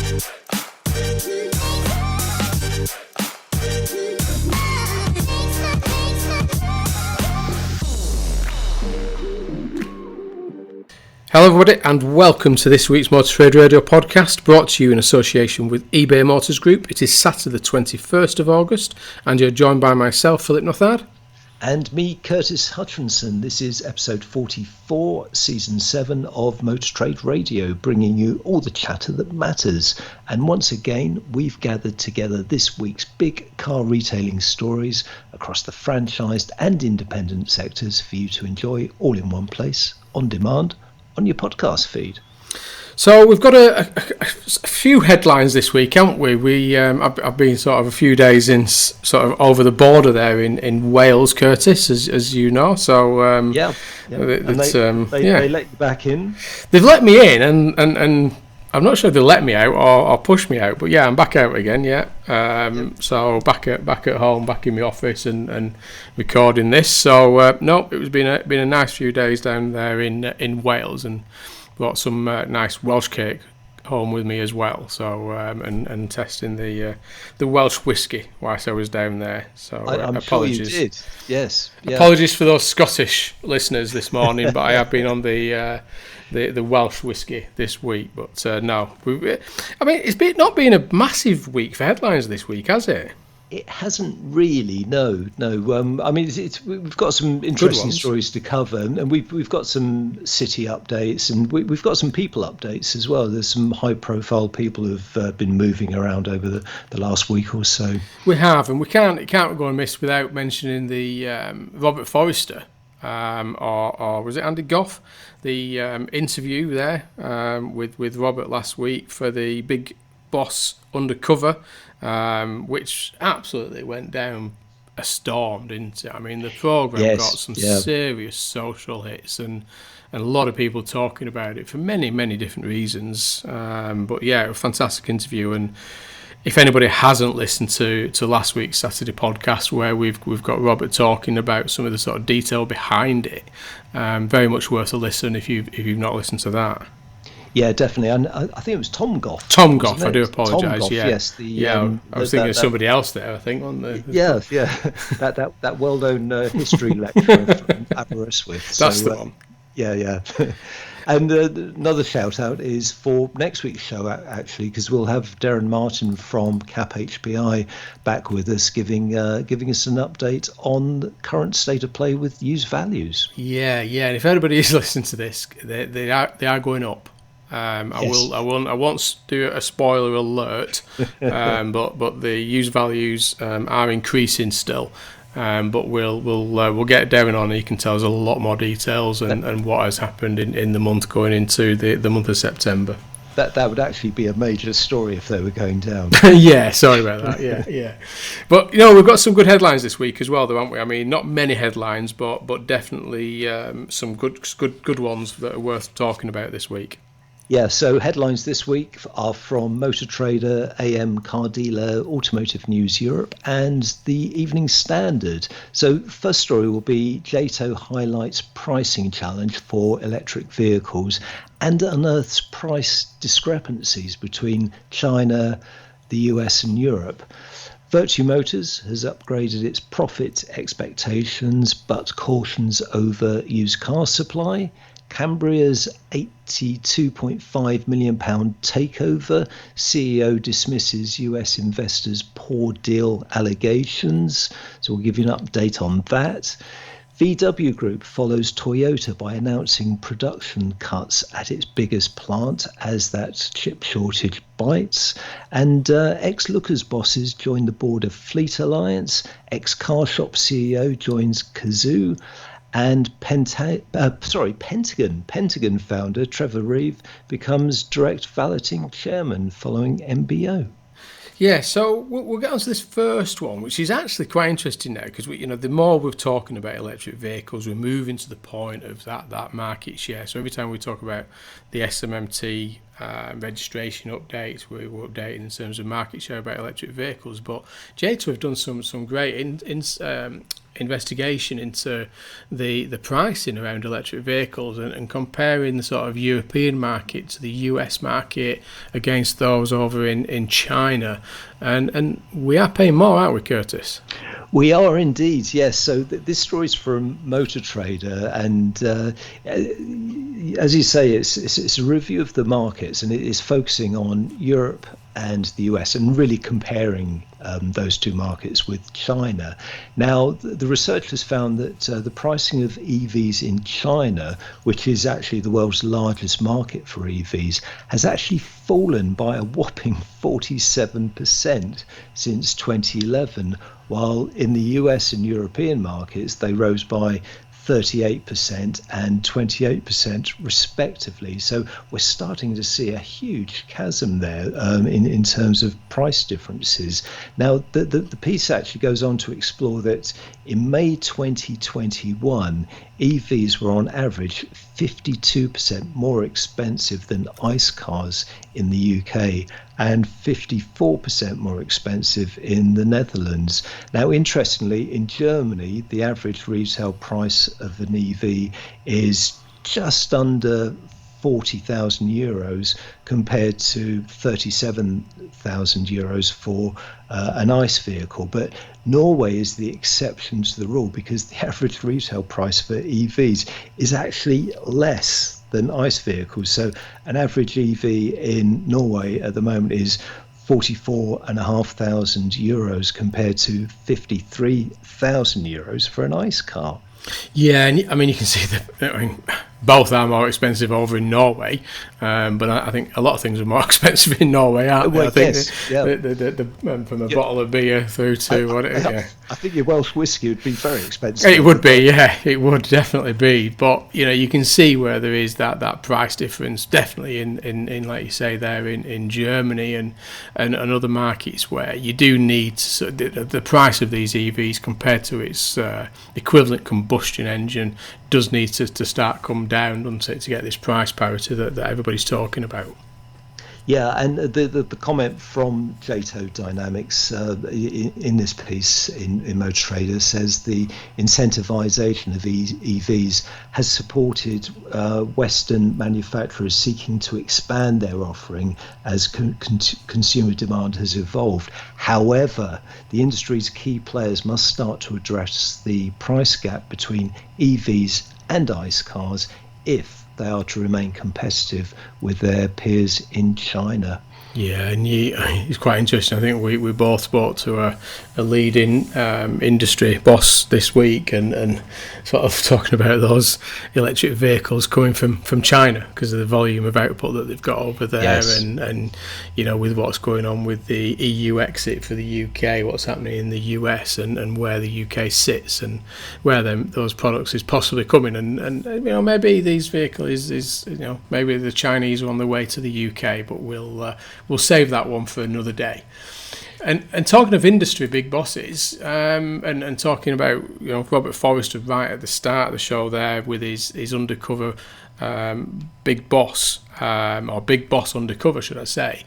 Hello everybody and welcome to this week's Motor Trade Radio podcast, brought to you in association with eBay Motors Group. It is Saturday the 21st of August and you're joined by myself, Philip Nothard. And me, Curtis Hutchinson. This is episode 44, season 7 of Motor Trade Radio, bringing you all the chatter that matters. And once again, we've gathered together this week's big car retailing stories across the franchised and independent sectors for you to enjoy all in one place, on demand, on your podcast feed. So we've got a few headlines this week, haven't we? I've been sort of a few days in sort of over the border there in Wales, Curtis, as you know. So yeah. They let you back in. They've let me in, and I'm not sure if they let me out or push me out, but yeah, I'm back out again. Yeah. So back at home, back in my office, and recording this. So no, it's been a nice few days down there in Wales, and brought some nice Welsh cake home with me as well. So and testing the Welsh whiskey whilst I was down there. So I'm apologies. Sure you did. Yes. Yeah. Apologies for those Scottish listeners this morning, but I have been on the Welsh whiskey this week. But no, I mean it's not been a massive week for headlines this week, has it? It hasn't really, no. I mean, we've got some interesting stories to cover, and we've got some city updates, and we've got some people updates as well. There's some high-profile people who've been moving around over the last week or so. We have, and it can't go and miss without mentioning the Robert Forrester, or was it Andy Goff? The interview there with Robert last week for the Big Boss Undercover. Which absolutely went down a storm, didn't it? I mean, the programme got some serious social hits and a lot of people talking about it for many, many different reasons. But yeah, a fantastic interview. And if anybody hasn't listened to last week's Saturday podcast, where we've got Robert talking about some of the sort of detail behind it, very much worth a listen if you've not listened to that. Yeah, definitely. And I think it was Tom Goff. Tom Goff, I do apologise. Goff, yeah, yes. I was thinking of somebody else there. I think on the yeah, that well-known history lecturer from Aberystwyth. That's the one. Yeah. And another shout out is for next week's show, actually, because we'll have Darren Martin from Cap HPI back with us, giving us an update on the current state of play with used values. Yeah. And if anybody is listening to this, they are going up. I won't do a spoiler alert, but the used values are increasing still. But we'll get Darren on. He can tell us a lot more details and what has happened in the month going into the month of September. That would actually be a major story if they were going down. Yeah, sorry about that. Yeah. But we've got some good headlines this week as well, though, haven't we? I mean, not many headlines, but definitely some good ones that are worth talking about this week. Yeah, so headlines this week are from Motor Trader, AM Car Dealer, Automotive News Europe, and the Evening Standard. So first story will be JATO highlights pricing challenge for electric vehicles and unearths price discrepancies between China, the US and Europe. Vertu Motors has upgraded its profit expectations but cautions over used car supply. Cambria's £82.5 million takeover. CEO dismisses US investors' poor deal allegations. So we'll give you an update on that. VW Group follows Toyota by announcing production cuts at its biggest plant as that chip shortage bites. And ex-Lookers bosses join the board of Fleet Alliance. Ex-Carshop CEO joins Kazoo. And Pentagon founder Trevor Reeve becomes direct valeting chairman following MBO. Yeah, so we'll get on to this first one, which is actually quite interesting now because the more we're talking about electric vehicles, we're moving to the point of that market share. So every time we talk about the SMMT registration updates, we're updating in terms of market share about electric vehicles. But JATO have done some great investigation into the pricing around electric vehicles and comparing the sort of European market to the US market against those over in China. And we are paying more, aren't we, Curtis? We are indeed, yes. So this story is from Motor Trader, and as you say, it's a review of the markets, and it is focusing on Europe and the US, and really comparing those two markets with China. Now, the researchers found that the pricing of EVs in China, which is actually the world's largest market for EVs, has actually fallen by a whopping 47% since 2011, while in the US and European markets, they rose by 38% and 28% respectively. So we're starting to see a huge chasm there in terms of price differences. Now, the piece actually goes on to explore that in May 2021, EVs were on average 52% more expensive than ICE cars in the UK and 54% more expensive in the Netherlands. Now, interestingly, in Germany, the average retail price of an EV is just under 40,000 euros compared to 37,000 euros for an ICE vehicle. But Norway is the exception to the rule, because the average retail price for EVs is actually less than ICE vehicles. So an average EV in Norway at the moment is 44,500 euros compared to 53,000 euros for an ICE car. Yeah, and I mean, you can see that. I mean, both are more expensive over in Norway, but I think a lot of things are more expensive in Norway, aren't they? Well, I think yes, yeah. From a bottle of beer through to what it is. Yeah. I think your Welsh whiskey would be very expensive. It would be, yeah, it would definitely be. But you can see where there is that price difference, definitely in like you say there in Germany and other markets where you do need the price of these EVs compared to its equivalent combustion engine does need to start come down, doesn't it, to get this price parity that everybody's talking about. Yeah, and the comment from JATO Dynamics in this piece in Motor Trader says the incentivization of EVs has supported Western manufacturers seeking to expand their offering as consumer demand has evolved. However, the industry's key players must start to address the price gap between EVs and ICE cars if they are to remain competitive with their peers in China. Yeah, and it's quite interesting. I think we both spoke to a leading industry boss this week and sort of talking about those electric vehicles coming from China because of the volume of output that they've got over there. Yes. And with what's going on with the EU exit for the UK, what's happening in the US and where the UK sits and where those products is possibly coming. And maybe these vehicles is maybe the Chinese are on their way to the UK, but we'll save that one for another day. And talking of industry big bosses, and talking about Robert Forrester right at the start of the show there with his undercover big boss, or big boss undercover, should I say.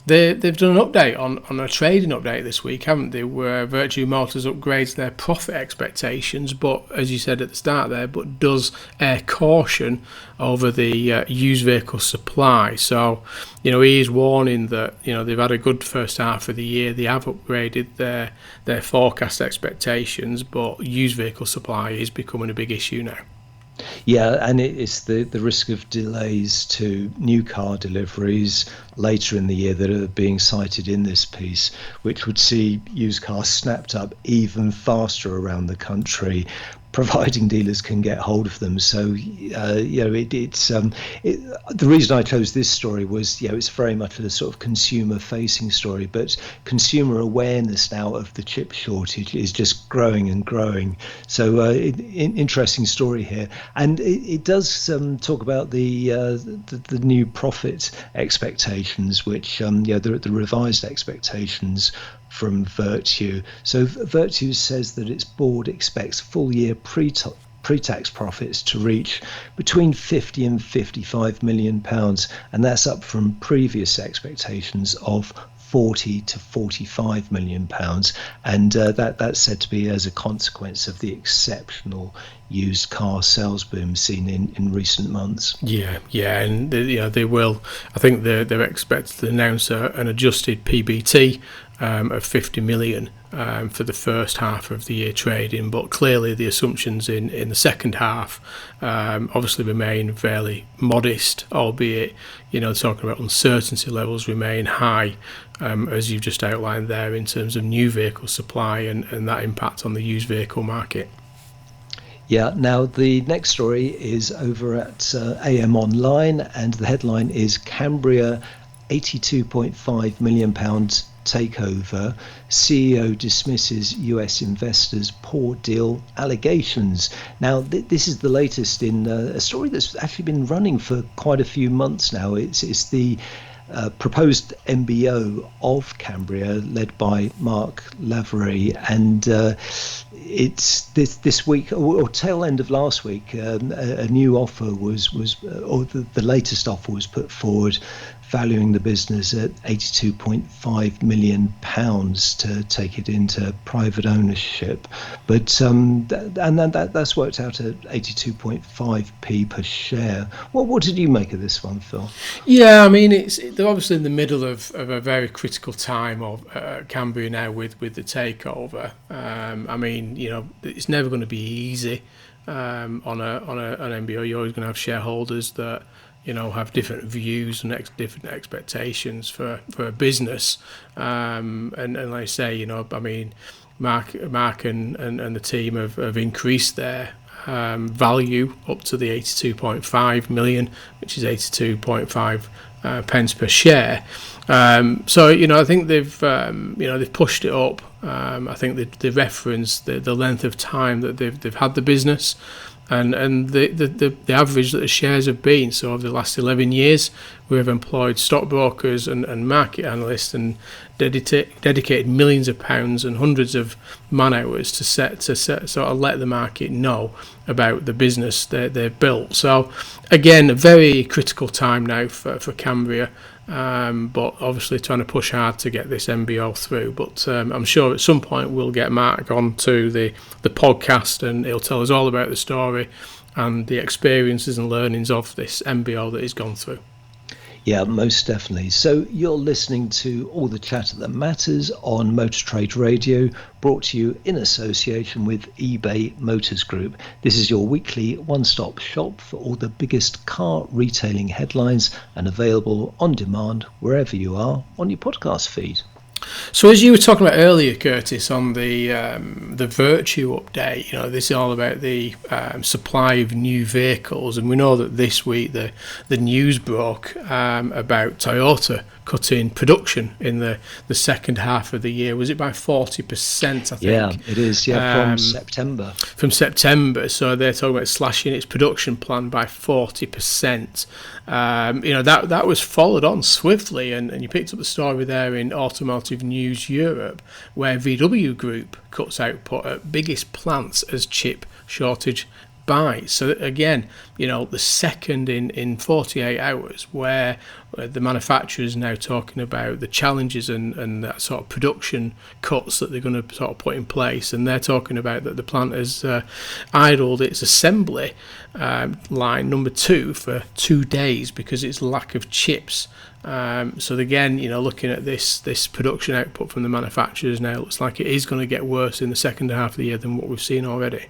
They've done an update on a trading update this week, haven't they, where Vertu Motors upgrades their profit expectations, but as you said at the start there, but does air caution over the used vehicle supply. So, he is warning that, they've had a good first half of the year, they have upgraded their forecast expectations, but used vehicle supply is becoming a big issue now. Yeah, and it's the risk of delays to new car deliveries later in the year that are being cited in this piece, which would see used cars snapped up even faster around the country, providing dealers can get hold of them. So, the reason I chose this story was, it's very much a sort of consumer-facing story, but consumer awareness now of the chip shortage is just growing and growing. So, interesting story here, and it does talk about the new profit expectations, which the revised expectations from Vertu. So Vertu says that its board expects full year pre-tax profits to reach between 50 and 55 million pounds, and that's up from previous expectations of 40 to 45 million pounds, and that's said to be as a consequence of the exceptional used car sales boom seen in recent months. Yeah, and they will. I think they're expected to announce an adjusted PBT of 50 million for the first half of the year trading, but clearly the assumptions in the second half obviously remain fairly modest, albeit talking about uncertainty levels remain high, as you've just outlined there, in terms of new vehicle supply and that impact on the used vehicle market. Yeah, now the next story is over at AM Online, and the headline is Cambria £82.5 million takeover. CEO dismisses US investors' poor deal allegations. Now, this is the latest in a story that's actually been running for quite a few months now. It's the proposed MBO of Cambria, led by Mark Lavery, and it's this week or tail end of last week, a new offer the latest offer was put forward, valuing the business at £82.5 million to take it into private ownership. But that's worked out at 82.5p per share. What did you make of this one, Phil? Yeah, I mean, they're obviously in the middle of a very critical time of Cambria now with the takeover. I mean, it's never going to be easy on an MBO. You're always going to have shareholders that have different views and different expectations for a business, and like I say, I mean, Mark and the team have increased their value up to the 82.5 million, which is 82.5 pence per share. So I think they've pushed it up. I think they referenced the length of time that they've had the business. And the average that the shares have been. So over the last 11 years, we have employed stockbrokers and market analysts and dedicated millions of pounds and hundreds of man hours to sort of let the market know about the business they've built. So again, a very critical time now for Cambria. But obviously trying to push hard to get this MBO through. But I'm sure at some point we'll get Mark onto the podcast, and he'll tell us all about the story and the experiences and learnings of this MBO that he's gone through. Yeah, most definitely. So you're listening to All the Chatter That Matters on Motor Trade Radio, brought to you in association with eBay Motors Group. This is your weekly one-stop shop for all the biggest car retailing headlines, and available on demand wherever you are on your podcast feed. So as you were talking about earlier, Curtis, on the Vertu update, this is all about the supply of new vehicles, and we know that this week the news broke about Toyota cutting production in the second half of the year. Was it by 40%, I think? Yeah, it is, from September. From September, so they're talking about slashing its production plan by 40%. That was followed on swiftly, and you picked up the story there in Automotive News Europe, where VW Group cuts output at biggest plants as chip shortage bites. So again, the second in 48 hours where the manufacturers are now talking about the challenges and that sort of production cuts that they're going to sort of put in place, and they're talking about that the plant has idled its assembly line number 2 for 2 days because it's lack of chips. So again, looking at this production output from the manufacturers now, it looks like it is going to get worse in the second half of the year than what we've seen already.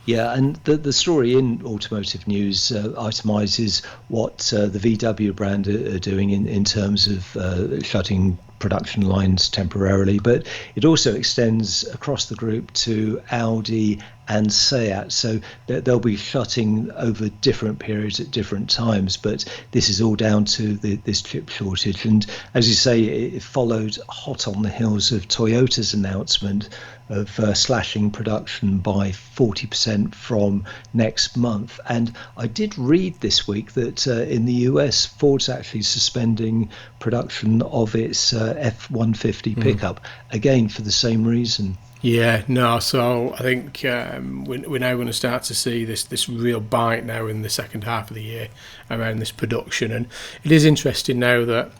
Yeah, and the story in Automotive News itemises what the VW brand are doing in terms of shutting production lines temporarily, but it also extends across the group to Audi and Seat, so they'll be shutting over different periods at different times, but this is all down to this chip shortage. And as you say, it followed hot on the heels of Toyota's announcement of slashing production by 40% from next month. And I did read this week that in the US, Ford's actually suspending production of its F-150 pickup, again for the same reason. Yeah, no, so I think we're now going to start to see this real bite now in the second half of the year around this production. And it is interesting now that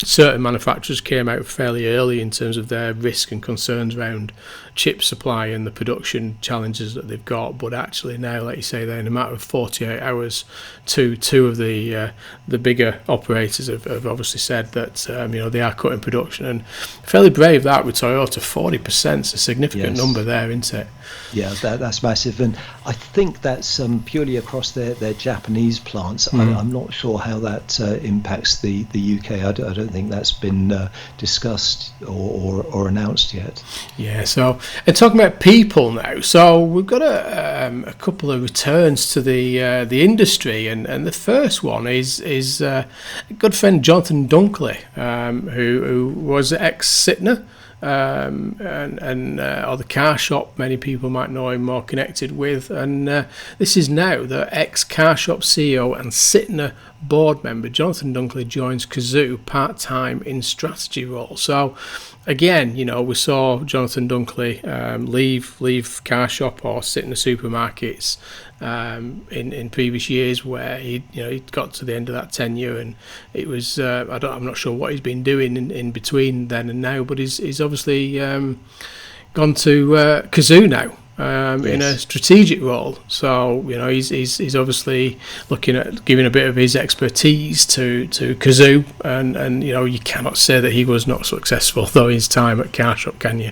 certain manufacturers came out fairly early in terms of their risk and concerns around chip supply and the production challenges that they've got. But actually now, like you say, there in a matter of 48 hours, two of the bigger operators have obviously said that they are cutting production, and fairly brave that with Toyota. 40% is a significant number there, isn't it? Yeah, that's massive, and I think that's purely across their Japanese plants. I'm not sure how that impacts the UK. I don't think that's been discussed or announced yet. Yeah, so and talking about people now, so we've got a couple of returns to the industry, and the first one is a good friend Jonathan Dunkley, who was ex-Sytner. Or the car shop, many people might know him more connected with, and this is now the ex-car shop CEO and Sytner board member. Jonathan Dunkley joins Cazoo part-time in strategy role. So again, we saw Jonathan Dunkley leave car shop or Sytner supermarkets in previous years, where he got to the end of that tenure, and it was I'm not sure what he's been doing in between then and now, but he's obviously gone to Cazoo now. In a strategic role, so he's obviously looking at giving a bit of his expertise to Cazoo, and you cannot say that he was not successful though his time at car shop, can you?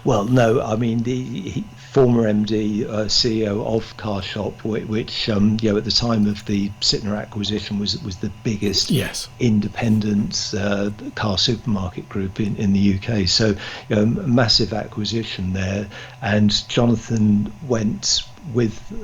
Well, no, I mean the former MD, CEO of Car Shop, which at the time of the Sytner acquisition was the biggest independent car supermarket group in the UK. So massive acquisition there, and Jonathan went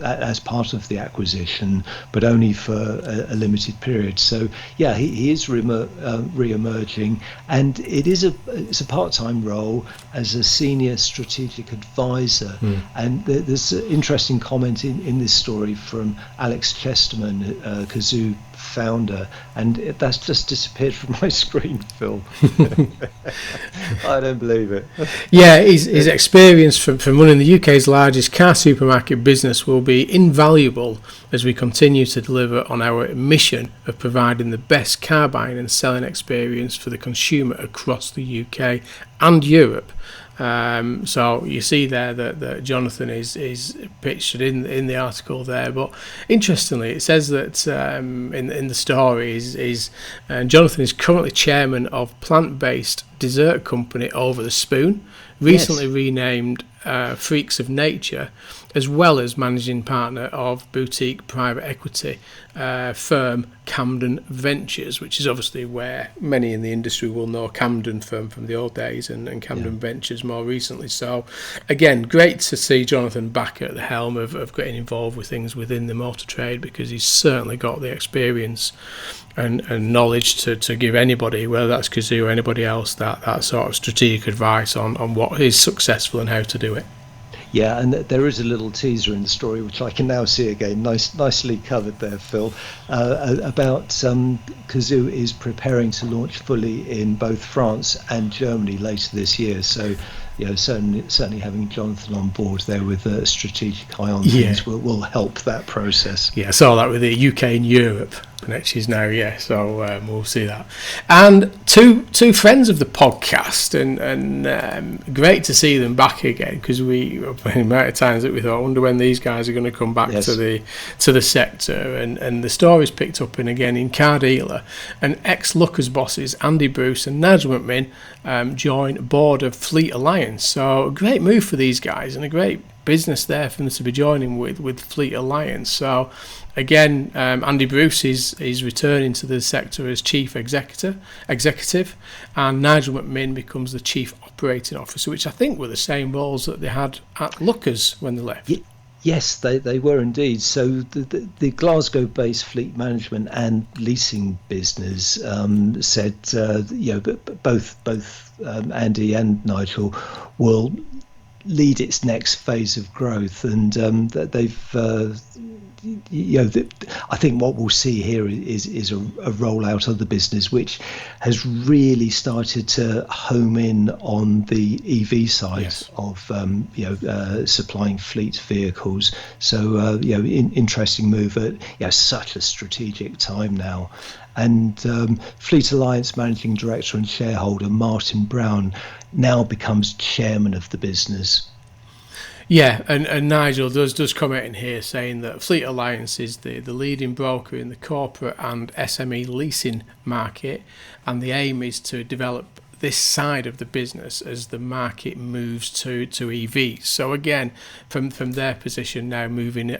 as part of the acquisition, but only for a limited period. So he is re-emerging, and it's a part-time role as a senior strategic advisor. And there's an interesting comment in this story from Alex Chesterman, Cazoo founder, and that's just disappeared from my screen, Phil. I don't believe it. Yeah, his experience from running the UK's largest car supermarket business will be invaluable as we continue to deliver on our mission of providing the best car buying and selling experience for the consumer across the UK and Europe. So you see there that Jonathan is pictured in the article there, but interestingly it says that in the story is Jonathan is currently chairman of plant-based dessert company Over the Spoon, recently renamed Freaks of Nature, as well as managing partner of boutique private equity firm Camden Ventures, which is obviously where many in the industry will know Camden from the old days, and Camden Ventures more recently. So again, great to see Jonathan back at the helm of getting involved with things within the motor trade, because he's certainly got the experience and knowledge to give anybody, whether that's Cazoo or anybody else, that sort of strategic advice on what is successful and how to do it. Yeah, and there is a little teaser in the story, which I can now see again, nicely covered there, Phil, about Cazoo is preparing to launch fully in both France and Germany later this year. So, certainly having Jonathan on board there with a strategic eye on things will help that process. Yeah, I saw that with the UK and Europe connections now, so we'll see that. And two friends of the podcast, and great to see them back again, because the amount of times that we thought, I wonder when these guys are going to come back to the sector, and the story's picked up in Car Dealer, and ex-Lookers bosses Andy Bruce and Nigel McMinn join board of Fleet Alliance. So a great move for these guys, and a great business there for them to be joining with Fleet Alliance. So again, Andy Bruce is returning to the sector as chief executive, and Nigel McMinn becomes the chief operating officer, which I think were the same roles that they had at Lookers when they left. Yes, they were indeed. So the Glasgow-based fleet management and leasing business said, both Andy and Nigel will lead its next phase of growth, and they've I think what we'll see here is a rollout of the business, which has really started to home in on the EV side of supplying fleet vehicles. So interesting move at such a strategic time now. And Fleet Alliance Managing Director and shareholder Martin Brown now becomes chairman of the business. Yeah, and Nigel does comment in here saying that Fleet Alliance is the leading broker in the corporate and SME leasing market, and the aim is to develop this side of the business as the market moves to EVs. So again, from their position now,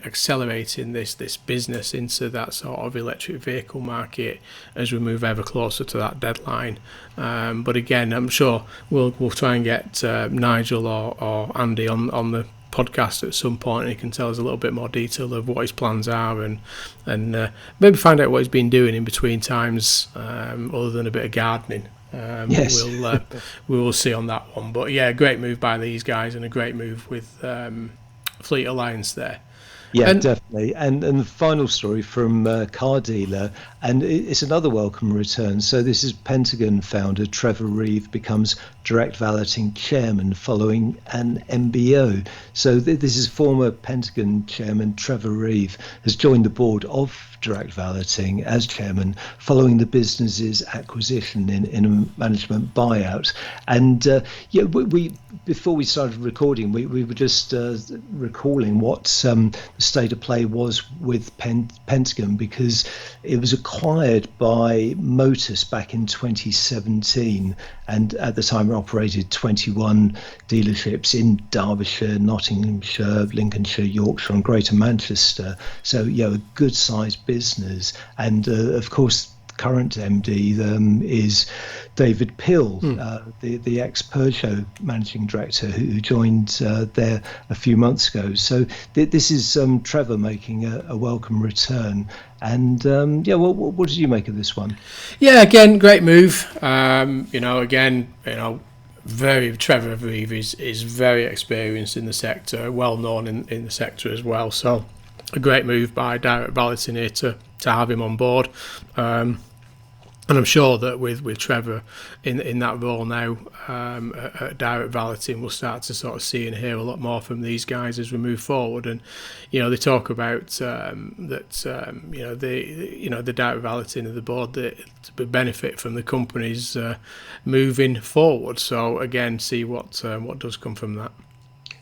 accelerating this business into that sort of electric vehicle market as we move ever closer to that deadline. But again, I'm sure we'll try and get Nigel or Andy on the podcast at some point, and he can tell us a little bit more detail of what his plans are, and maybe find out what he's been doing in between times, other than a bit of gardening. Yes. We will see on that one. But yeah, great move by these guys, and a great move with Fleet Alliance there. Yeah, definitely. And the final story from car dealer, and it's another welcome return. So this is Pentagon founder Trevor Reeve becomes direct valeting chairman following an MBO. So this is former Pentagon chairman Trevor Reeve has joined the board of direct valeting as chairman following the business's acquisition in a management buyout. And we before we started recording, we were just recalling what the state of play was with Pentagon, because it was acquired by Motus back in 2017, and at the time operated 21 dealerships in Derbyshire, Nottinghamshire, Lincolnshire, Yorkshire and Greater Manchester. So a good sized business. And of course current MD is David Pill, the ex-Peugeot managing director who joined there a few months ago. So this is Trevor making a welcome return. And what did you make of this one? Yeah, again, great move. Trevor Reeve is very experienced in the sector, well known in the sector as well. So a great move by Direct Valeting here to have him on board. And I'm sure that with Trevor in that role now at Direct Valeting, we'll start to sort of see and hear a lot more from these guys as we move forward. And they talk about the Direct Valeting of the board that to benefit from the companies moving forward. So again, see what does come from that.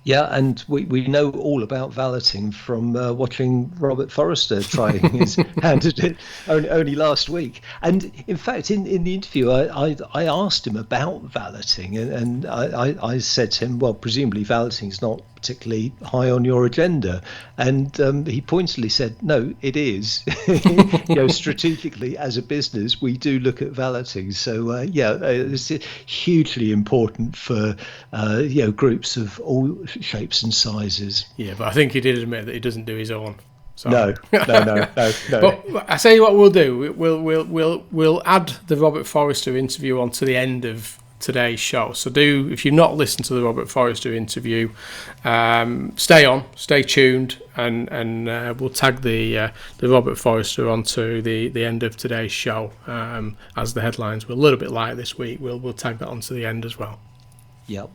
Yeah, and we know all about valeting from watching Robert Forrester trying his hand at it only last week. And in fact, in the interview, I asked him about valeting, and I said to him, well, presumably valeting is not particularly high on your agenda. And he pointedly said, no, it is. Strategically as a business, we do look at valeting. So it's hugely important for groups of all shapes and sizes. Yeah, but I think he did admit that he doesn't do his own. So. No. But I tell you what we'll do. We'll add the Robert Forrester interview onto the end of today's show. So if you've not listened to the Robert Forrester interview, stay tuned, and we'll tag the Robert Forrester onto the end of today's show, as the headlines were a little bit light this week. We'll tag that onto the end as well. Yep.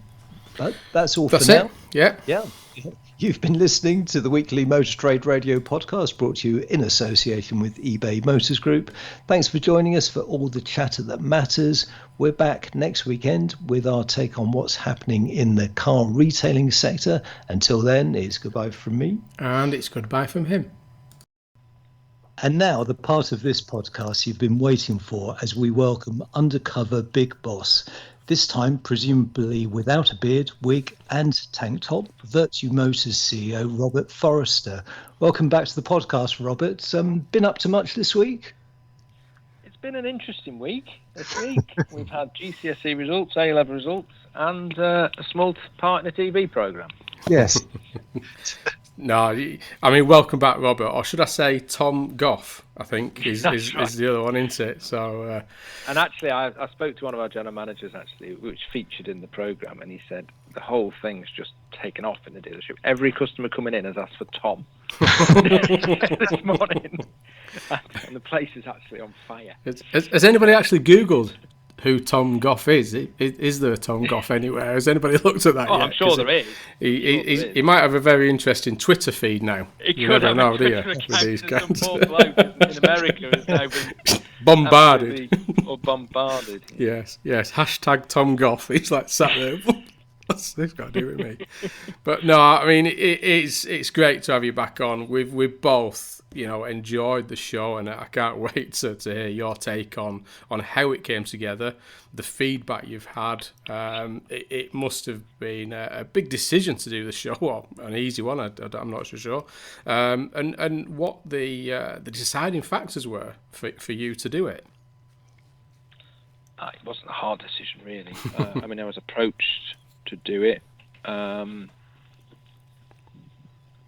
That's all for now. Yeah. You've been listening to the weekly Motor Trade Radio podcast, brought to you in association with eBay Motors Group. Thanks for joining us for all the chatter that matters. We're back next weekend with our take on what's happening in the car retailing sector. Until then, it's goodbye from me. And it's goodbye from him. And now the part of this podcast you've been waiting for, as we welcome undercover Big Boss. This time, presumably without a beard, wig and tank top, Vertu Motors CEO Robert Forrester. Welcome back to the podcast, Robert. Been up to much this week? It's been an interesting week this week. We've had GCSE results, A-level results, and a small part in a TV programme. Yes. No, I mean, welcome back, Robert, or should I say Tom Goff, I think, is right. is the other one, isn't it? So, and actually, I spoke to one of our general managers, actually, which featured in the programme, and he said the whole thing's just taken off in the dealership. Every customer coming in has asked for Tom this morning, and the place is actually on fire. Has anybody actually Googled who Tom Goff is? Is there a Tom Goff anywhere? Has anybody looked at that yet? I'm sure there is. He might have a very interesting Twitter feed now. You never know, do you? With these guys. Some poor bloke in America is now being bombarded. Or bombarded. Yes. Hashtag Tom Goff. He's like sat there. What's this got to do with me? But no, I mean it's great to have you back on. We've both enjoyed the show, and I can't wait to hear your take on how it came together, the feedback you've had. It must have been a big decision to do the show, or an easy one. I'm not so sure. And what the deciding factors were for you to do it. It wasn't a hard decision, really. I mean, I was approached to do it, and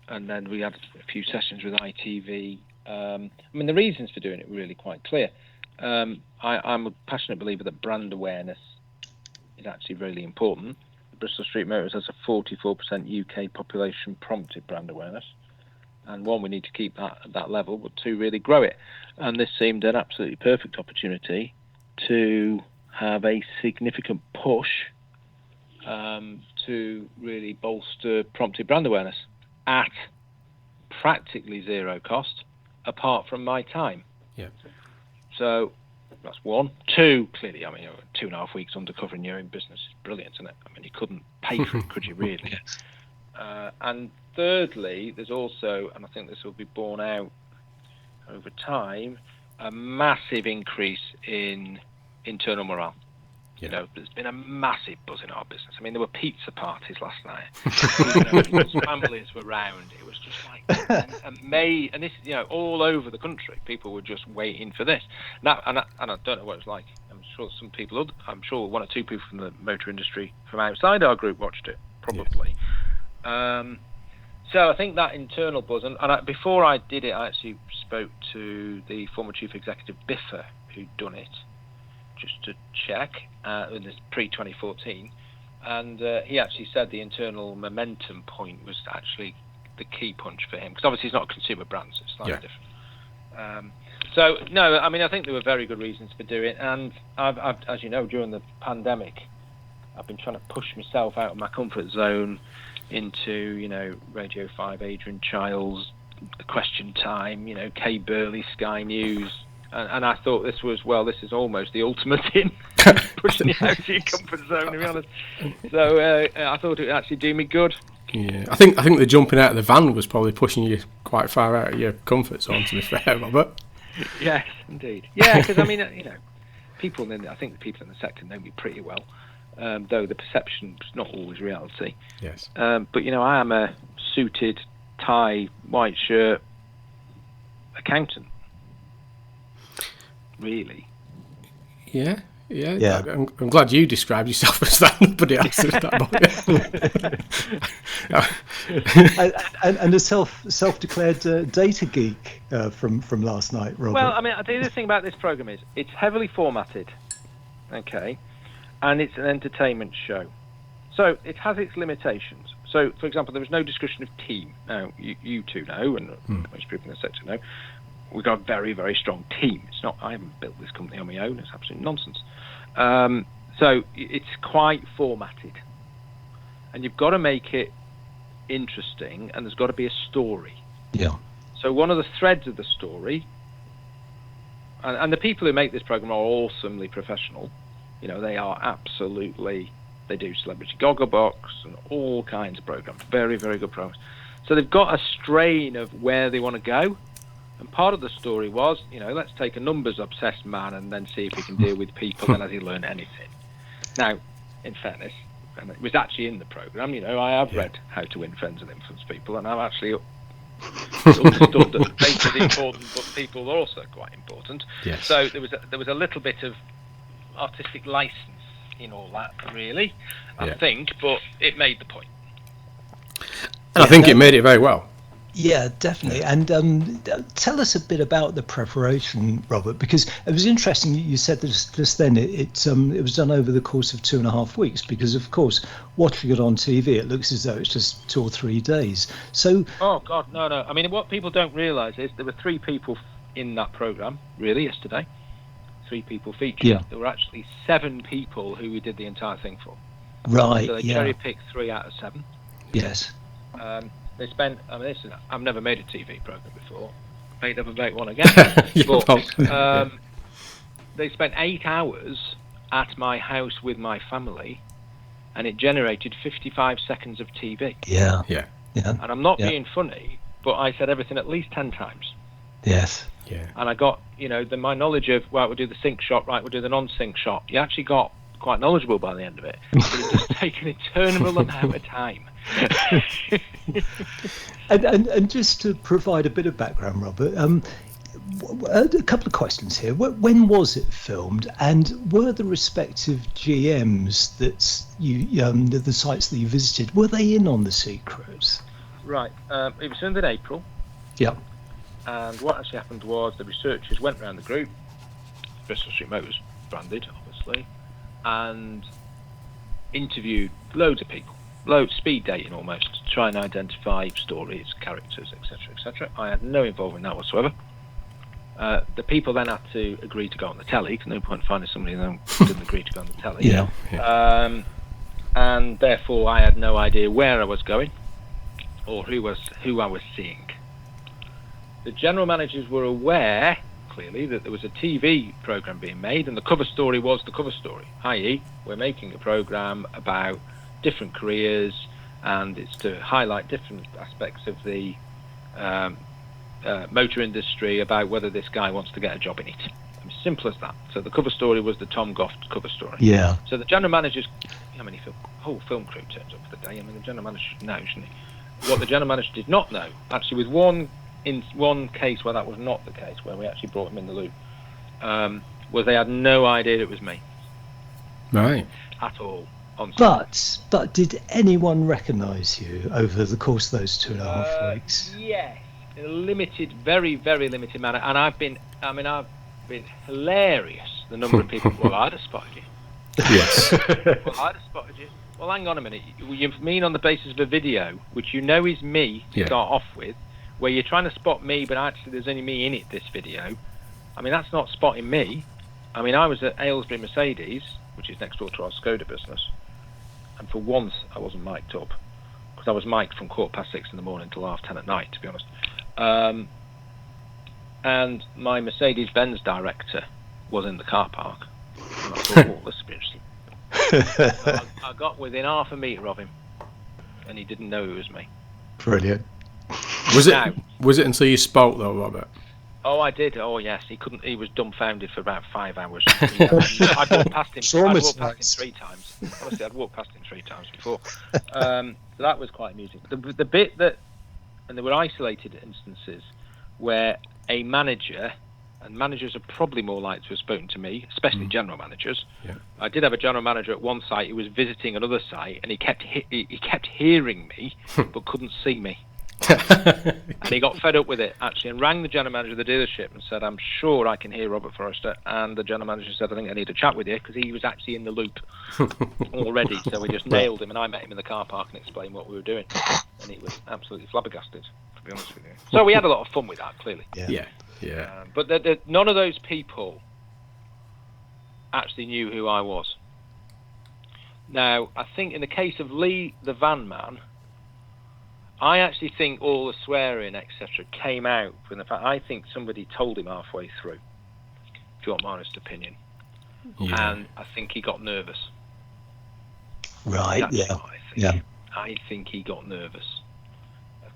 then we had a few sessions with ITV. I mean, the reasons for doing it were really quite clear. I'm a passionate believer that brand awareness is actually really important. Bristol Street Motors has a 44% UK population prompted brand awareness, and one, we need to keep that at that level, but two, really grow it. And this seemed an absolutely perfect opportunity to have a significant push to really bolster prompted brand awareness at practically zero cost, apart from my time. Yeah. So that's one. Two, clearly, I mean, 2.5 weeks undercover in your own business is brilliant, isn't it? I mean, you couldn't pay for it, could you really? Yes. And thirdly, there's also, and I think this will be borne out over time, a massive increase in internal morale. Yeah. There's been a massive buzz in our business. I mean, there were pizza parties last night. People's families were round. It was just like and this, all over the country, people were just waiting for this. Now, and I don't know what it's like. I'm sure some people, I'm sure one or two people from the motor industry from outside our group watched it, probably. Yeah. So I think that internal buzz, and before I did it, I actually spoke to the former chief executive Biffa, who'd done it, just to check, in this pre-2014, and he actually said the internal momentum point was actually the key punch for him, because obviously he's not a consumer brand, so it's slightly different. So no, I mean, I think there were very good reasons for doing it, and I've, as you know, during the pandemic, I've been trying to push myself out of my comfort zone into, Radio 5, Adrian Childs, The Question Time, Kay Burley, Sky News. And I thought this is almost the ultimate in pushing you out of your comfort zone, to be honest. So I thought it would actually do me good. Yeah, I think the jumping out of the van was probably pushing you quite far out of your comfort zone, to be fair, Robert. Yes, indeed. Yeah, because I mean, people I think the people in the sector know me pretty well, though the perception is not always reality. Yes. But I am a suited, tie, white shirt accountant. Really? Yeah. I'm glad you described yourself as that. Nobody else is that. and a self-declared data geek from last night, Robert. Well, I mean, the other thing about this program is it's heavily formatted, okay, and it's an entertainment show, so it has its limitations. So, for example, there was no discussion of team. Now, you two know, and most people in the sector know. We've got a very, very strong team. It's not. I haven't built this company on my own. It's absolute nonsense. So it's quite formatted, and you've got to make it interesting, and there's got to be a story. Yeah. So one of the threads of the story, and the people who make this program are awesomely professional. They are absolutely. They do Celebrity Gogglebox and all kinds of programs. Very, very good programs. So they've got a strain of where they want to go. And part of the story was, let's take a numbers-obsessed man and then see if he can deal with people and has he learned anything. Now, in fairness, and it was actually in the programme, I have read How to Win Friends and Influence People, and I've actually understood that data is important, but people are also quite important. Yes. So there was a little bit of artistic licence in all that, really, I think, but it made the point. And I think it made it very well. Yeah, definitely. And tell us a bit about the preparation, Robert, because it was interesting. You said this just then. It was done over the course of 2.5 weeks, because of course, watching it on TV, it looks as though it's just 2 or 3 days. So, oh God, no. I mean, what people don't realise is there were 3 people in that programme really yesterday. 3 people featured. Yeah. There were actually 7 people who we did the entire thing for. right, So they yeah, cherry picked 3 out of 7. yes, They spent. I mean, listen, I've never made a TV program before. May never make one again. But they spent 8 hours at my house with my family, and it generated 55 seconds of TV. yeah, Yeah. yeah, And I'm not Yeah. being funny, but I said everything at least 10 times. yes, Yeah. And I got, my knowledge of, right, we'll do the sync shot, right, we'll do the non-sync shot. You actually got quite knowledgeable by the end of it. But it just taken an eternal amount of time. and just to provide a bit of background, Robert, a couple of questions here. When was it filmed, and were the respective GMs that the sites that you visited, were they in on the secret? Right, it was filmed in April. Yeah. And what actually happened was the researchers went around the group, Bristol Street Motors branded, obviously, and interviewed loads of people, speed dating almost, to try and identify stories, characters, etc., etc. I had no involvement in that whatsoever. The people then had to agree to go on the telly, because no point finding somebody who didn't agree to go on the telly. Yeah. And therefore I had no idea where I was going or who I was seeing. The general managers were aware, clearly, that there was a TV programme being made, and the cover story was the cover story, i.e. we're making a programme about different careers, and it's to highlight different aspects of the motor industry, about whether this guy wants to get a job in it. As simple as that. So the cover story was the Tom Goff cover story. Yeah. So the general managers, whole film crew turns up for the day. I mean, the general manager should know, shouldn't he? What the general manager did not know, actually, with in one case where that was not the case, where we actually brought him in the loop, was they had no idea it was me. Right. At all. On set. But did anyone recognise you over the course of those 2.5 weeks? Yes, in a limited, very, very limited manner. And I've been hilarious. The number of people. Well, I'd have spotted you. Yes. Well, I'd have spotted you. Well, hang on a minute. You mean on the basis of a video, which you know is me to start off with, where you're trying to spot me, but actually there's only me in it, this video. I mean, that's not spotting me. I mean, I was at Aylesbury Mercedes, which is next door to our Skoda business, and for once I wasn't mic'd up, because I was mic'd from 6:15 in the morning till 10:30 at night, to be honest. And my Mercedes-Benz director was in the car park. And I thought, oh, this will be interesting. So I got within half a metre of him, and he didn't know it was me. Brilliant. Was it until you spoke though, Robert? Oh, I did. Oh, yes. He couldn't. He was dumbfounded for about 5 hours. I'd walked past him 3 times. Honestly, I'd walked past him 3 times before. So that was quite amusing. The bit that, and there were isolated instances where a manager, and managers are probably more likely to have spoken to me, especially general managers. Yeah. I did have a general manager at one site who was visiting another site, and he kept hearing me but couldn't see me. And he got fed up with it, actually, and rang the general manager of the dealership and said, I'm sure I can hear Robert Forrester. And the general manager said, I think I need to chat with you, because he was actually in the loop already. So we just nailed him, and I met him in the car park and explained what we were doing, and he was absolutely flabbergasted, to be honest with you. So we had a lot of fun with that, clearly. Yeah. But none of those people actually knew who I was. Now, I think in the case of Lee, the van man, I actually think all the swearing, etc., came out from the fact I think somebody told him halfway through, if you want my honest opinion. Yeah. And I think he got nervous. Right, That's what I think. Yeah. I think he got nervous.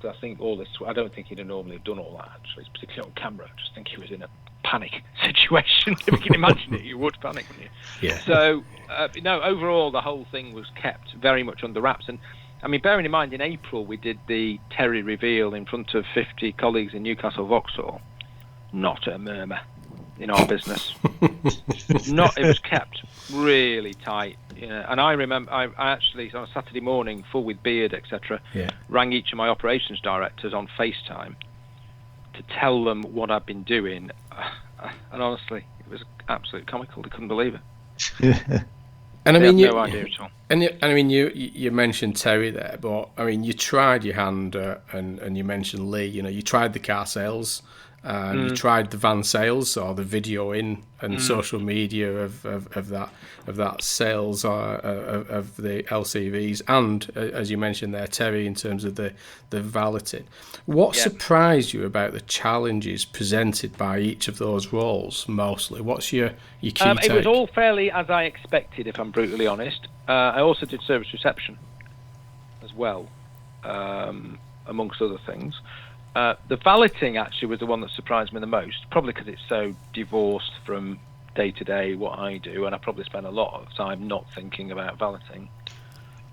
I think all this, I don't think he'd have normally done all that, actually, particularly on camera. I just think he was in a panic situation. If you can imagine it, you would panic, wouldn't you? Yeah. So, overall, the whole thing was kept very much under wraps. And I mean, bearing in mind, in April we did the Terry reveal in front of 50 colleagues in Newcastle Vauxhall. Not a murmur. in our business. It was kept really tight. And I remember, I actually, on a Saturday morning, full with beard, etc., rang each of my operations directors on FaceTime to tell them what I'd been doing. And honestly, it was absolutely comical. They couldn't believe it. And I mean, no idea at all. And I mean, you mentioned Terry there, but I mean, you tried your hand, and you mentioned Lee. You tried the car sales, you tried the van sales or the video in and social media of that sales of the LCVs, and as you mentioned there, Terry, in terms of the valeting. What surprised you about the challenges presented by each of those roles? Mostly, what's your key take? It was all fairly as I expected, if I'm brutally honest. I also did service reception as well, amongst other things. The valeting actually was the one that surprised me the most, probably because it's so divorced from day-to-day what I do, and I probably spend a lot of time not thinking about valeting.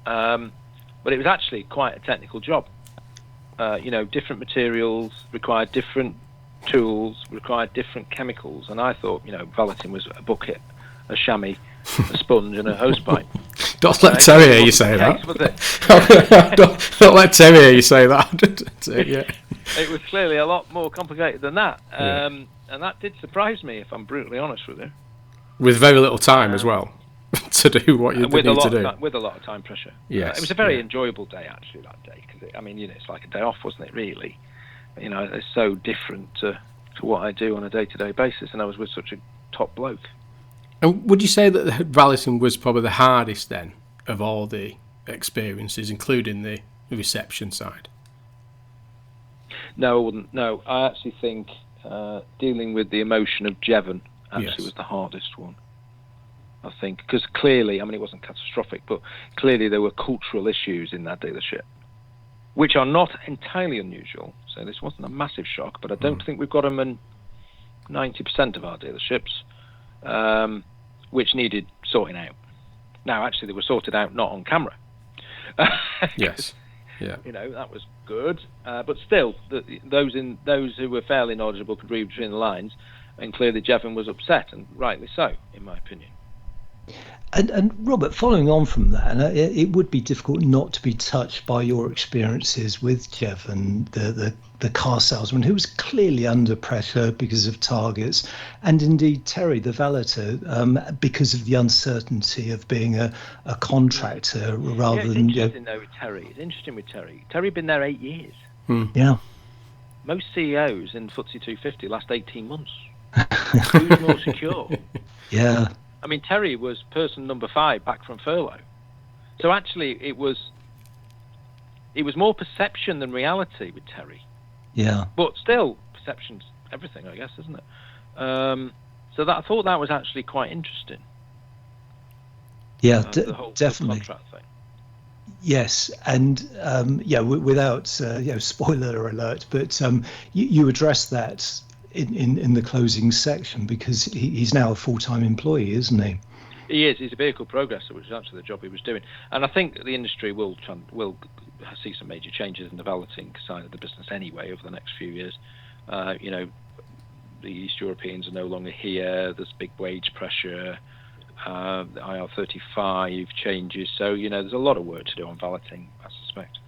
But it was actually quite a technical job. Different materials required different tools, required different chemicals, and I thought, valeting was a bucket, a chamois, a sponge, and a hosepipe. Don't let Terry hear you say that. Don't let Terry hear you say that. It was clearly a lot more complicated than that, and that did surprise me, if I'm brutally honest with you. With very little time as well to do what you need to do. With a lot of time pressure. Yes. It was a very enjoyable day, actually, that day, because it's like a day off, wasn't it? Really, it's so different to what I do on a day-to-day basis, and I was with such a top bloke. And would you say that valeting was probably the hardest then of all the experiences, including the reception side? No, I wouldn't. No, I actually think dealing with the emotion of Jevon actually was the hardest one. I think, because clearly, it wasn't catastrophic, but clearly there were cultural issues in that dealership, which are not entirely unusual. So this wasn't a massive shock, but I don't think we've got them in 90% of our dealerships. Which needed sorting out. Now, actually, they were sorted out not on camera. Yes. Yeah. That was good. But still, those who were fairly knowledgeable could read between the lines, and clearly Jevon was upset, and rightly so, in my opinion. And Robert, following on from that, it would be difficult not to be touched by your experiences with Jevon, the car salesman, who was clearly under pressure because of targets, and indeed Terry, the valeter, because of the uncertainty of being a contractor rather than. It's interesting with Terry. Terry had been there 8 years. Yeah. Most CEOs in FTSE 250 last 18 months. Who's more secure? Yeah. Terry was person number 5 back from furlough. So actually, it was more perception than reality with Terry. Yeah. But still, perception's everything, I guess, isn't it? So I thought that was actually quite interesting. Yeah, the whole definitely. Contract thing. Yes, and without spoiler alert, but you addressed that in the closing section, because he's now a full-time employee, isn't he? He is. He's a vehicle progressor, which is actually the job he was doing. And I think the industry will see some major changes in the valeting side of the business anyway over the next few years. The East Europeans are no longer here. There's big wage pressure. The IR35 changes. So, there's a lot of work to do on valeting, I suspect.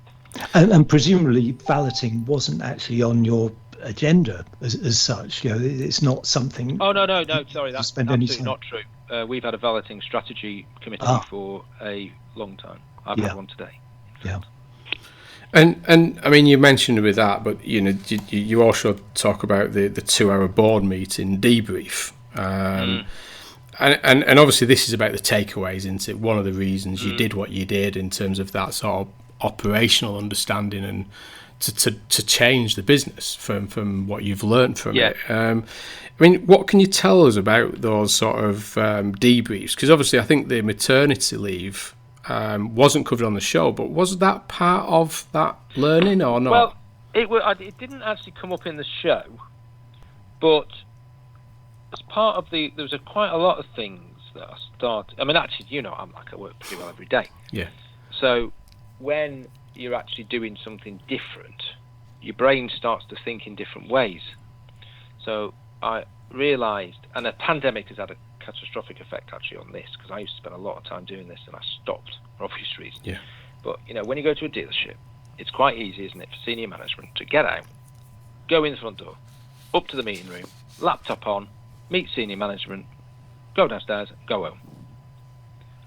And presumably valeting wasn't actually on your agenda as such. It's not something. Oh no, sorry, that's absolutely not true. We've had a valeting strategy committee for a long time. I've had one today. Yeah. And you mentioned with that, but you also talk about the 2-hour board meeting debrief. And obviously this is about the takeaways, isn't it? One of the reasons you did what you did in terms of that sort of operational understanding and to change the business from what you've learned from it. What can you tell us about those sort of debriefs? Because obviously I think the maternity leave wasn't covered on the show, but was that part of that learning or not? Well, it didn't actually come up in the show, but as part of there was quite a lot of things that I started. Actually, I work pretty well every day. Yeah. So when you're actually doing something different, your brain starts to think in different ways. So realised, and the pandemic has had a catastrophic effect actually on this, because I used to spend a lot of time doing this and I stopped for obvious reasons. Yeah. But when you go to a dealership, it's quite easy, isn't it, for senior management to get out, go in the front door, up to the meeting room, laptop on, meet senior management, go downstairs, go home.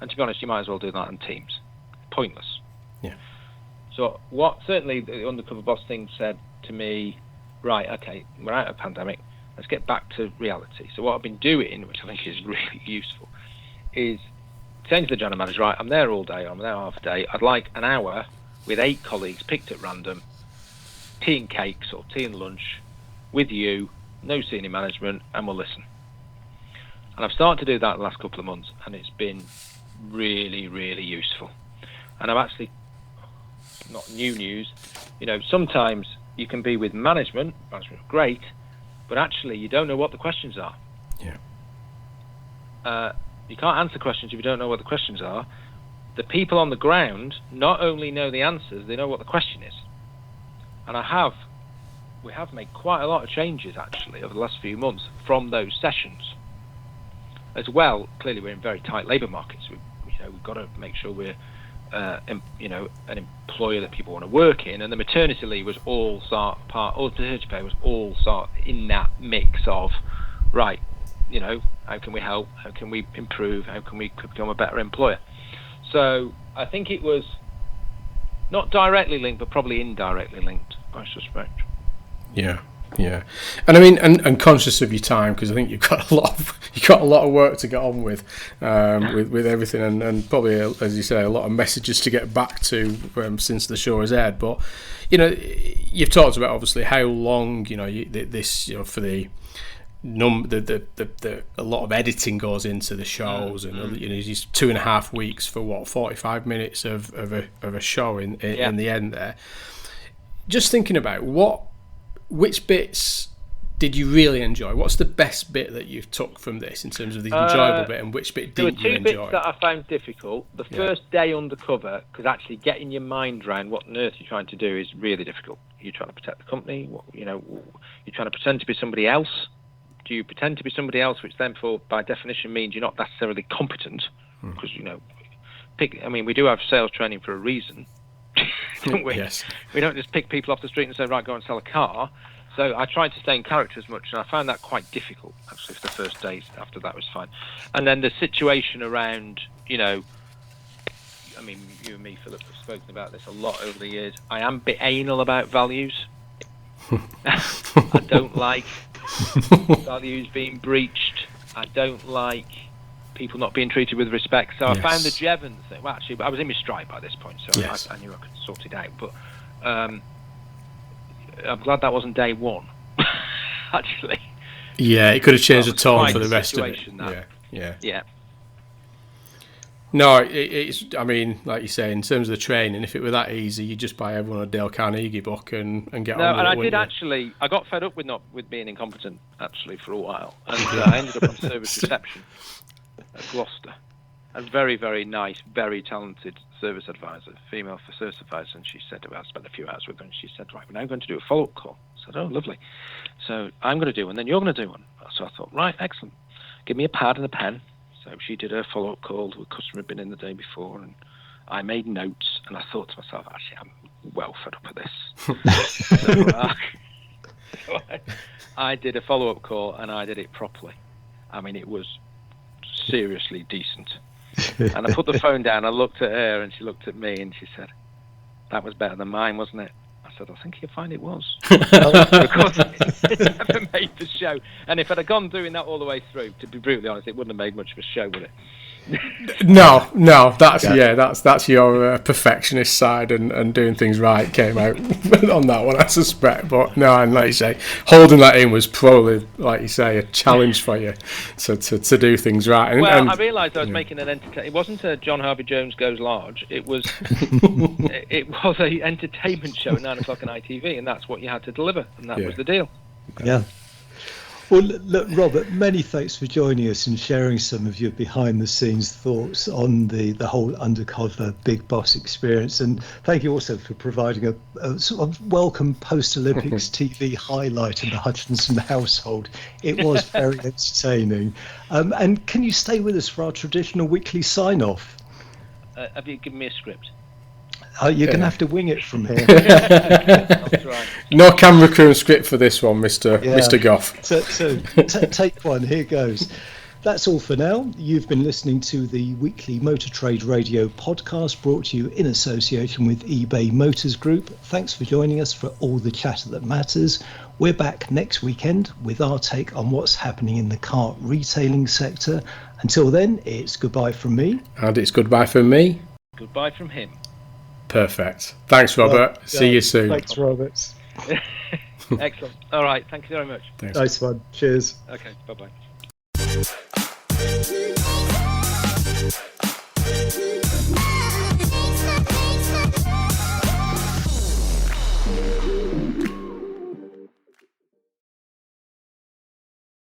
And to be honest, you might as well do that on Teams. Pointless. Yeah. So what certainly the undercover boss thing said to me, right, okay, we're out of pandemic, let's get back to reality. So what I've been doing, which I think is really useful, is saying to the general manager, right, I'm there all day, I'm there half a day, I'd like an hour with 8 colleagues picked at random, tea and cakes or tea and lunch with you, no senior management, and we'll listen. And I've started to do that the last couple of months, and it's been really, really useful. And I'm actually, not new news, sometimes you can be with management great, but actually you don't know what the questions are. Yeah. You can't answer questions if you don't know what the questions are. The people on the ground not only know the answers, they know what the question is. And we have made quite a lot of changes actually over the last few months from those sessions. As well, clearly we're in very tight labour markets. We've got to make sure we're an employer that people want to work in, and the maternity leave was all maternity pay was all in that mix of, right, how can we help, how can we improve, how can we become a better employer. So I think it was not directly linked, but probably indirectly linked, I suspect. Yeah. And I mean, and conscious of your time, because I think you've got a lot of work to get on with everything, and probably, as you say, a lot of messages to get back to since the show has aired. But you've talked about obviously how long this for the a lot of editing goes into the shows, and it's 2.5 weeks for 45 minutes of a show in the end there. Just thinking about which bits did you really enjoy? What's the best bit that you've took from this in terms of the enjoyable bit, and which bit didn't you enjoy? There were 2 bits that I found difficult. The first day undercover, because actually getting your mind around what on earth you're trying to do is really difficult. You're trying to protect the company. You're trying to pretend to be somebody else. Do you pretend to be somebody else, which then, by definition, means you're not necessarily competent? Because we do have sales training for a reason. Don't we? Yes. We don't just pick people off the street and say, right, go and sell a car. So I tried to stay in character as much, and I found that quite difficult, actually, for the first days. After that was fine. And then the situation around, you and me, Philip, have spoken about this a lot over the years. I am a bit anal about values. I don't like values being breached. I don't like people not being treated with respect. So I found the Jevons thing. Well, actually, I was in my stride by this point, so I knew I could sort it out. But I'm glad that wasn't day one, actually. Yeah, it could have changed the tone for the rest of it. Yeah. No, it's. I mean, like you say, in terms of the training, if it were that easy, you'd just buy everyone a Dale Carnegie book and get on with it. No, and I did actually. I got fed up with being incompetent actually for a while, and I ended up on service reception at Gloucester. A very, very nice, very talented service advisor, female for service advisor, and she said, I spent a few hours with her, and she said, right, we're now going to do a follow-up call. I said, oh, lovely. So I'm going to do one, then you're going to do one. So I thought, right, excellent. Give me a pad and a pen. So she did her follow-up call to a customer who had been in the day before, and I made notes, and I thought to myself, actually, I'm well fed up with this. So I did a follow-up call, and I did it properly. I mean, it was seriously decent. And I put the phone down, I looked at her, and she looked at me, and she said, that was better than mine, wasn't it? I said, I think you'll find it was. Because it never made the show. And if I'd have gone doing that all the way through, to be brutally honest, it wouldn't have made much of a show, would it? No, that's your perfectionist side and doing things right came out on that one, I suspect. But no, and like you say, holding that in was probably, like you say, a challenge for you to do things right. And I realised I was making an entertainment. It wasn't a John Harvey Jones Goes Large. It was it was a entertainment show at 9 o'clock on ITV, and that's what you had to deliver, and that was the deal. Yeah. Well, look, Robert, many thanks for joining us and sharing some of your behind-the-scenes thoughts on the whole undercover Big Boss experience. And thank you also for providing a sort of welcome post-Olympics TV highlight in the Hutchinson household. It was very entertaining. And can you stay with us for our traditional weekly sign-off? Have you given me a script? You're going to have to wing it from here. That's right. No camera crew and script for this one, Mr. Goff. So take one. Here goes. That's all for now. You've been listening to the weekly Motor Trade Radio podcast brought to you in association with eBay Motors Group. Thanks for joining us for all the chatter that matters. We're back next weekend with our take on what's happening in the car retailing sector. Until then, it's goodbye from me. And it's goodbye from me. Goodbye from him. Perfect. Thanks, Robert. See you soon. Thanks, Robert. Excellent. All right. Thank you very much. Thanks. Nice one. Cheers. Okay. Bye-bye.